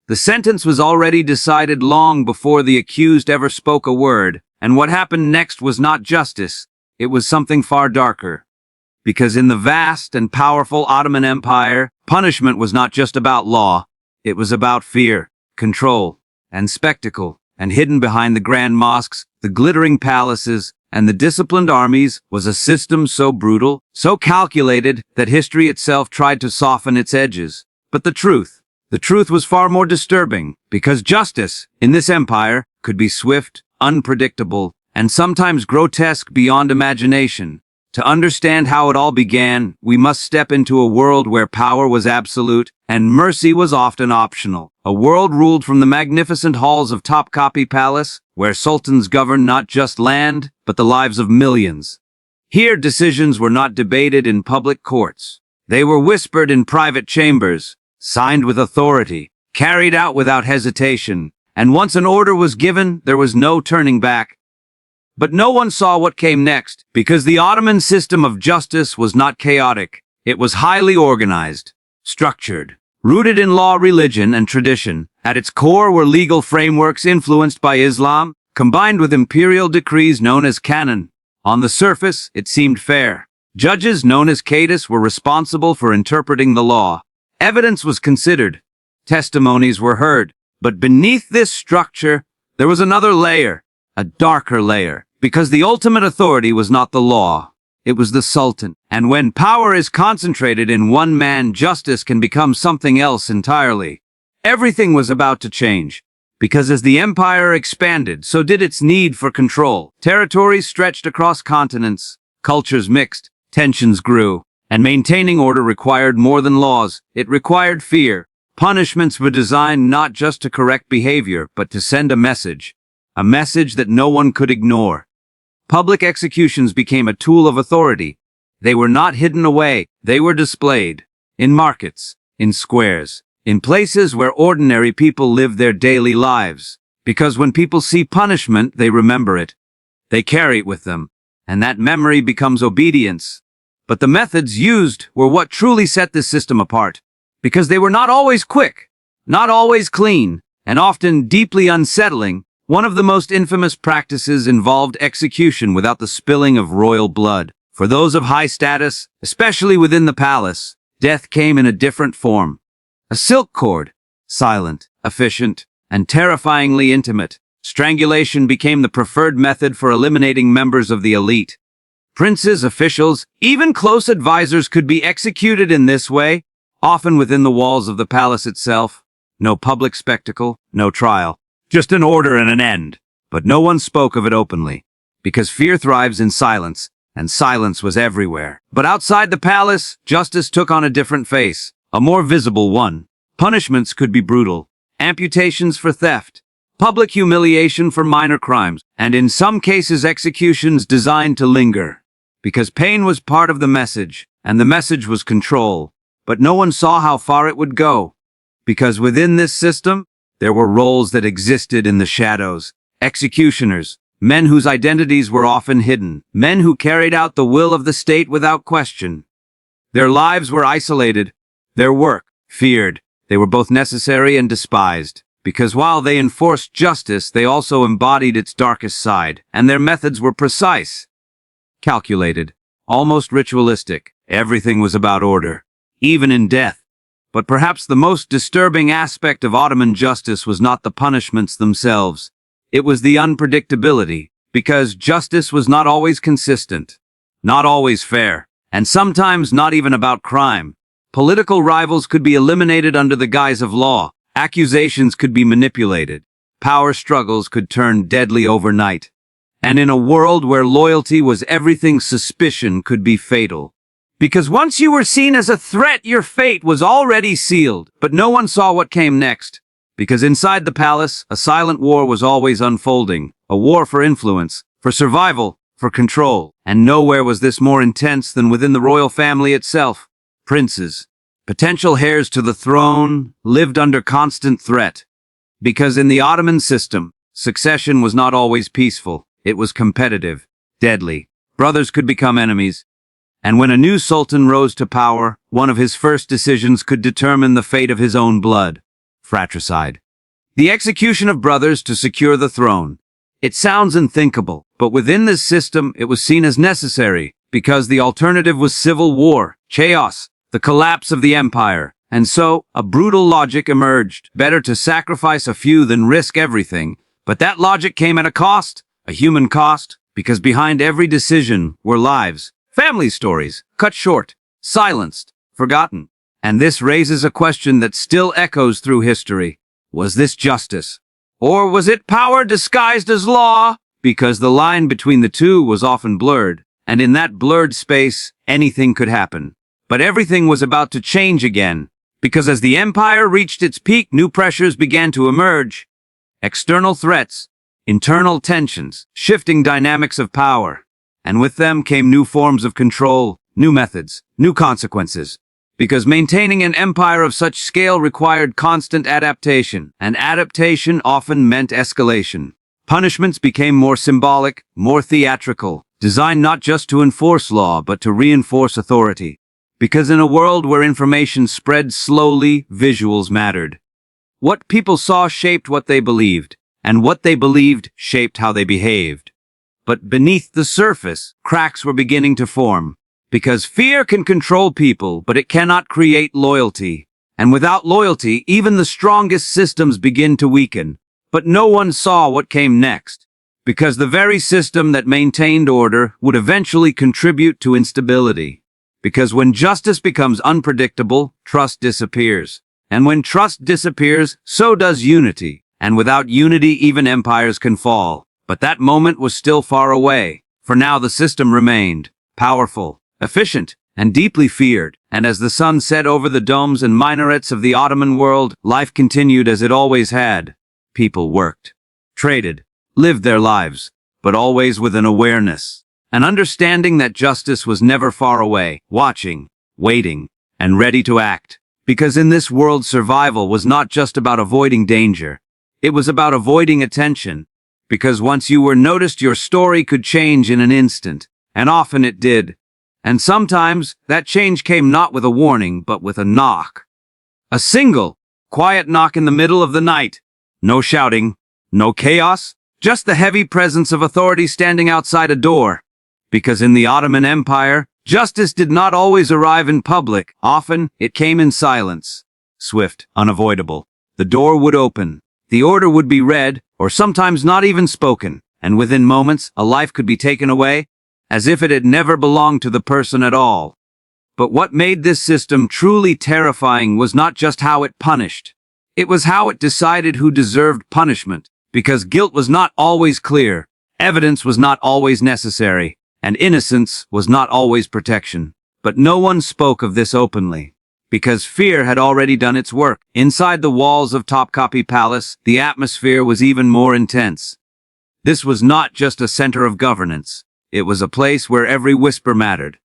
The sentence was already decided long before the accused ever spoke a word, and what happened next was not justice, it was something far darker. Because in the vast and powerful Ottoman Empire, punishment was not just about law, it was about fear, control, and spectacle, and hidden behind the grand mosques, the glittering palaces, and the disciplined armies was a system so brutal, so calculated, that history itself tried to soften its edges. But the truth was far more disturbing, because justice, in this empire, could be swift, unpredictable, and sometimes grotesque beyond imagination. To understand how it all began, we must step into a world where power was absolute and mercy was often optional. A world ruled from the magnificent halls of Topkapi Palace, where sultans governed not just land, but the lives of millions. Here, decisions were not debated in public courts. They were whispered in private chambers, signed with authority, carried out without hesitation, and once an order was given, there was no turning back. But no one saw what came next, because the Ottoman system of justice was not chaotic. It was highly organized, structured, rooted in law, religion, and tradition. At its core were legal frameworks influenced by Islam, combined with imperial decrees known as canon. On the surface, it seemed fair. Judges known as cadis were responsible for interpreting the law. Evidence was considered. Testimonies were heard. But beneath this structure, there was another layer, a darker layer. Because the ultimate authority was not the law, it was the Sultan. And when power is concentrated in one man, justice can become something else entirely. Everything was about to change. Because as the empire expanded, so did its need for control. Territories stretched across continents, cultures mixed, tensions grew, and maintaining order required more than laws. It required fear. Punishments were designed not just to correct behavior, but to send a message that no one could ignore. Public executions became a tool of authority. They were not hidden away, they were displayed. In markets, in squares, in places where ordinary people live their daily lives. Because when people see punishment, they remember it. They carry it with them, and that memory becomes obedience. But the methods used were what truly set this system apart. Because they were not always quick, not always clean, and often deeply unsettling. One of the most infamous practices involved execution without the spilling of royal blood. For those of high status, especially within the palace, death came in a different form. A silk cord, silent, efficient, and terrifyingly intimate. Strangulation became the preferred method for eliminating members of the elite. Princes, officials, even close advisors could be executed in this way, often within the walls of the palace itself. No public spectacle, no trial. Just an order and an end. But no one spoke of it openly, because fear thrives in silence, and silence was everywhere. But outside the palace, justice took on a different face, a more visible one. Punishments could be brutal, amputations for theft, public humiliation for minor crimes, and in some cases executions designed to linger. Because pain was part of the message, and the message was control. But no one saw how far it would go. Because within this system, there were roles that existed in the shadows. Executioners, men whose identities were often hidden, men who carried out the will of the state without question. Their lives were isolated, their work feared. They were both necessary and despised, because while they enforced justice, they also embodied its darkest side, and their methods were precise, calculated, almost ritualistic. Everything was about order, even in death. But perhaps the most disturbing aspect of Ottoman justice was not the punishments themselves. It was the unpredictability, because justice was not always consistent, not always fair, and sometimes not even about crime. Political rivals could be eliminated under the guise of law. Accusations could be manipulated. Power struggles could turn deadly overnight. And in a world where loyalty was everything, suspicion could be fatal. Because once you were seen as a threat, your fate was already sealed. But no one saw what came next. Because inside the palace, a silent war was always unfolding. A war for influence, for survival, for control. And nowhere was this more intense than within the royal family itself. Princes, potential heirs to the throne, lived under constant threat. Because in the Ottoman system, succession was not always peaceful. It was competitive, deadly. Brothers could become enemies. And when a new sultan rose to power, one of his first decisions could determine the fate of his own blood. fratricide. The execution of brothers to secure the throne. It sounds unthinkable, but within this system it was seen as necessary, because the alternative was civil war, chaos, the collapse of the empire. And so, a brutal logic emerged. Better to sacrifice a few than risk everything. But that logic came at a cost, a human cost, because behind every decision were lives, family stories, cut short, silenced, forgotten. And this raises a question that still echoes through history. Was this justice? Or was it power disguised as law? Because the line between the two was often blurred, and in that blurred space, anything could happen. But everything was about to change again, because as the empire reached its peak, new pressures began to emerge. External threats, internal tensions, shifting dynamics of power. And with them came new forms of control, new methods, new consequences. Because maintaining an empire of such scale required constant adaptation, and adaptation often meant escalation. Punishments became more symbolic, more theatrical, designed not just to enforce law but to reinforce authority. Because in a world where information spread slowly, visuals mattered. What people saw shaped what they believed, and what they believed shaped how they behaved. But beneath the surface, cracks were beginning to form. Because fear can control people, but it cannot create loyalty. And without loyalty, even the strongest systems begin to weaken. But no one saw what came next. Because the very system that maintained order would eventually contribute to instability. Because when justice becomes unpredictable, trust disappears. And when trust disappears, so does unity. And without unity, even empires can fall. But that moment was still far away. For now the system remained powerful, efficient, and deeply feared. And as the sun set over the domes and minarets of the Ottoman world, life continued as it always had. People worked, traded, lived their lives, but always with an awareness. An understanding that justice was never far away, watching, waiting, and ready to act. Because in this world, survival was not just about avoiding danger. It was about avoiding attention. Because once you were noticed, your story could change in an instant. And often it did. And sometimes, that change came not with a warning, but with a knock. A single, quiet knock in the middle of the night. No shouting, no chaos, just the heavy presence of authority standing outside a door. Because in the Ottoman Empire, justice did not always arrive in public. Often, it came in silence. Swift, unavoidable. The door would open. The order would be read, or sometimes not even spoken. And within moments, a life could be taken away, as if it had never belonged to the person at all. But what made this system truly terrifying was not just how it punished. It was how it decided who deserved punishment. Because guilt was not always clear, evidence was not always necessary. And innocence was not always protection. But no one spoke of this openly. Because fear had already done its work. Inside the walls of Topkapi Palace, the atmosphere was even more intense. This was not just a center of governance. It was a place where every whisper mattered.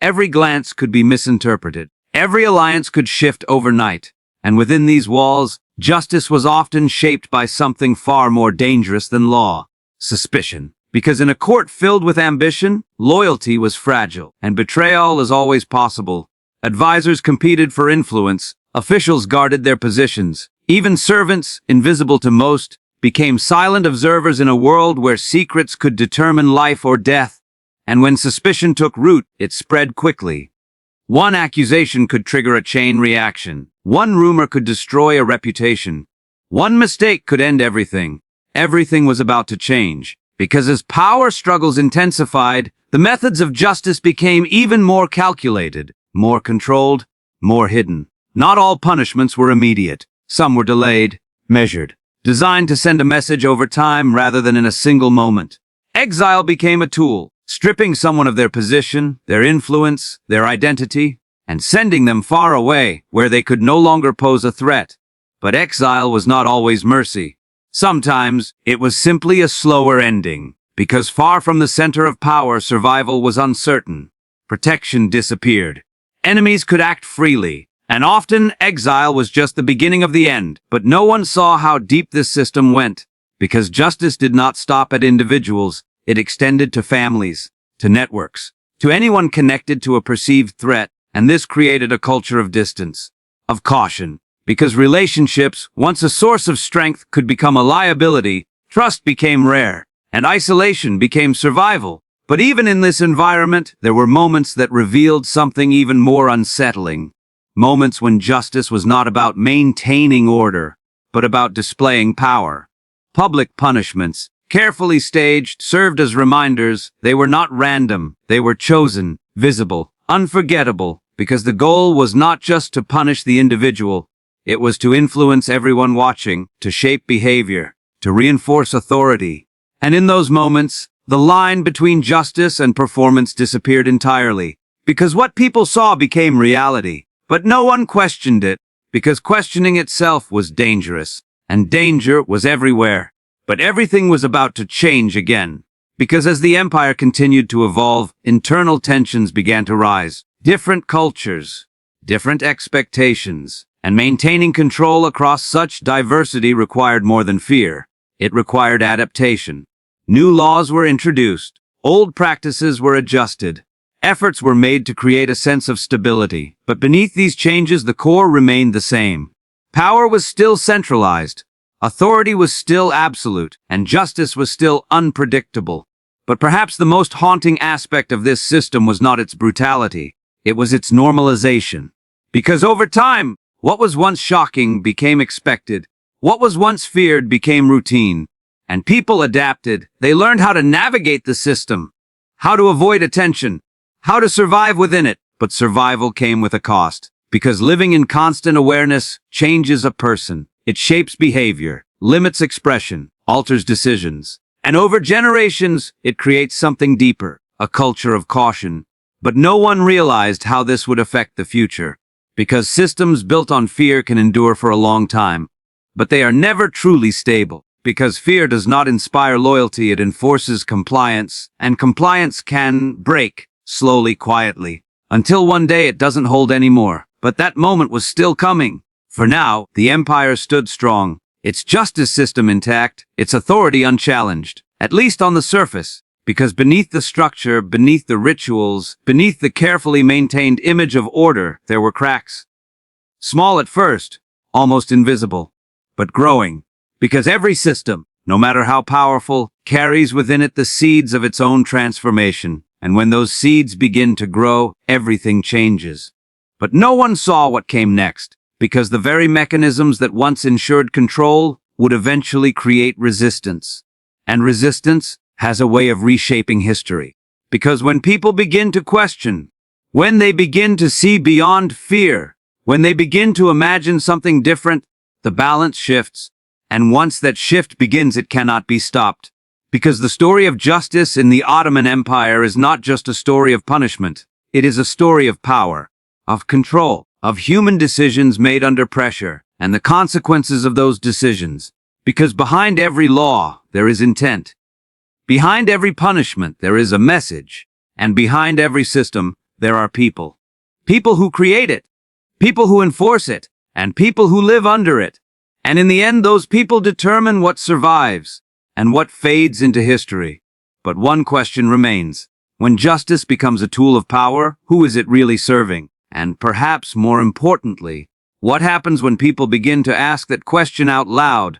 Every glance could be misinterpreted. Every alliance could shift overnight. And within these walls, justice was often shaped by something far more dangerous than law. Suspicion. Because in a court filled with ambition, loyalty was fragile, and betrayal is always possible. Advisors competed for influence, officials guarded their positions. Even servants, invisible to most, became silent observers in a world where secrets could determine life or death. And when suspicion took root, it spread quickly. One accusation could trigger a chain reaction. One rumor could destroy a reputation. One mistake could end everything. Everything was about to change. Because as power struggles intensified, the methods of justice became even more calculated, more controlled, more hidden. Not all punishments were immediate. Some were delayed, measured, designed to send a message over time rather than in a single moment. Exile became a tool, stripping someone of their position, their influence, their identity, and sending them far away where they could no longer pose a threat. But exile was not always mercy. Sometimes, it was simply a slower ending, because far from the center of power, survival was uncertain. Protection disappeared. Enemies could act freely, and often exile was just the beginning of the end. But no one saw how deep this system went, because justice did not stop at individuals. It extended to families, to networks, to anyone connected to a perceived threat, and this created a culture of distance, of caution. Because relationships, once a source of strength, could become a liability, trust became rare, and isolation became survival. But even in this environment, there were moments that revealed something even more unsettling. Moments when justice was not about maintaining order, but about displaying power. Public punishments, carefully staged, served as reminders. They were not random. They were chosen, visible, unforgettable, because the goal was not just to punish the individual. It was to influence everyone watching, to shape behavior, to reinforce authority. And in those moments, the line between justice and performance disappeared entirely, because what people saw became reality. But no one questioned it, because questioning itself was dangerous, and danger was everywhere. But everything was about to change again, because as the empire continued to evolve, internal tensions began to rise. Different cultures, different expectations, and maintaining control across such diversity required more than fear. It required adaptation. New laws were introduced, old practices were adjusted, efforts were made to create a sense of stability, but beneath these changes the core remained the same. Power was still centralized, authority was still absolute, and justice was still unpredictable. But perhaps the most haunting aspect of this system was not its brutality, it was its normalization. Because over time, what was once shocking became expected, what was once feared became routine. And people adapted. They learned how to navigate the system, how to avoid attention, how to survive within it. But survival came with a cost, because living in constant awareness changes a person. It shapes behavior, limits expression, alters decisions. And over generations, it creates something deeper, a culture of caution. But no one realized how this would affect the future, because systems built on fear can endure for a long time, but they are never truly stable. Because fear does not inspire loyalty, it enforces compliance, and compliance can break, slowly, quietly, until one day it doesn't hold anymore. But that moment was still coming. For now, the empire stood strong, its justice system intact, its authority unchallenged, at least on the surface, because beneath the structure, beneath the rituals, beneath the carefully maintained image of order, there were cracks. Small at first, almost invisible, but growing. Because every system, no matter how powerful, carries within it the seeds of its own transformation. And when those seeds begin to grow, everything changes. But no one saw what came next, because the very mechanisms that once ensured control would eventually create resistance. And resistance has a way of reshaping history. Because when people begin to question, when they begin to see beyond fear, when they begin to imagine something different, the balance shifts. And once that shift begins, it cannot be stopped. Because the story of justice in the Ottoman Empire is not just a story of punishment. It is a story of power, of control, of human decisions made under pressure, and the consequences of those decisions. Because behind every law, there is intent. Behind every punishment, there is a message. And behind every system, there are people. People who create it, people who enforce it, and people who live under it. And in the end, those people determine what survives and what fades into history. But one question remains. When justice becomes a tool of power, who is it really serving? And perhaps more importantly, what happens when people begin to ask that question out loud?